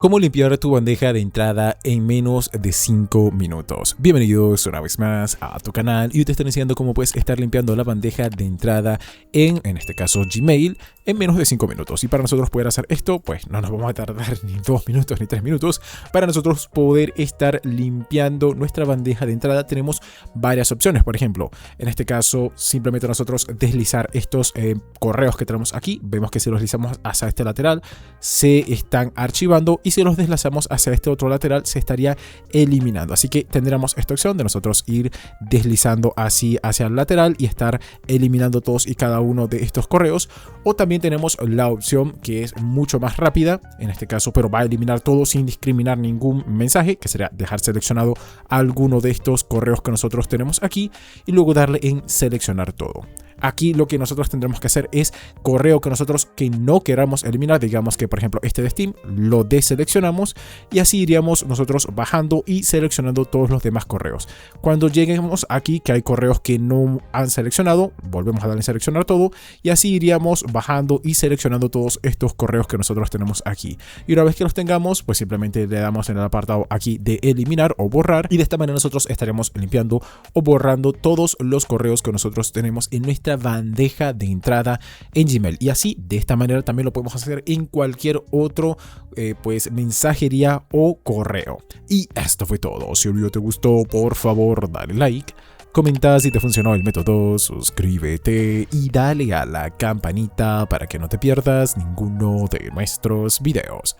Cómo limpiar tu bandeja de entrada en menos de 5 minutos. Bienvenidos una vez más a tu canal y hoy te están enseñando cómo puedes estar limpiando la bandeja de entrada en este caso Gmail, en menos de 5 minutos. Y para nosotros poder hacer esto, pues no nos vamos a tardar ni 2 minutos ni 3 minutos. Para nosotros poder estar limpiando nuestra bandeja de entrada tenemos varias opciones. Por ejemplo, en este caso simplemente nosotros deslizar estos correos que tenemos aquí. Vemos que si los deslizamos hacia este lateral se están archivando y si los deslizamos hacia este otro lateral se estaría eliminando. Así que tendríamos esta opción de nosotros ir deslizando así hacia el lateral y estar eliminando todos y cada uno de estos correos. O también tenemos la opción que es mucho más rápida, en este caso, pero va a eliminar todo sin discriminar ningún mensaje, que sería dejar seleccionado alguno de estos correos que nosotros tenemos aquí y luego darle en seleccionar todo. Aquí lo que nosotros tendremos que hacer es correo que nosotros que no queramos eliminar, digamos que por ejemplo este de Steam, lo deseleccionamos y así iríamos nosotros bajando y seleccionando todos los demás correos. Cuando lleguemos aquí que hay correos que no han seleccionado, volvemos a darle en seleccionar todo y así iríamos bajando y seleccionando todos estos correos que nosotros tenemos aquí. Y una vez que los tengamos, pues simplemente le damos en el apartado aquí de eliminar o borrar y de esta manera nosotros estaremos limpiando o borrando todos los correos que nosotros tenemos en nuestra bandeja de entrada en Gmail. Y así de esta manera también lo podemos hacer en cualquier otro pues mensajería o correo. Y esto fue todo. Si el video te gustó, por favor dale like, comenta si te funcionó el método, suscríbete y dale a la campanita para que no te pierdas ninguno de nuestros videos.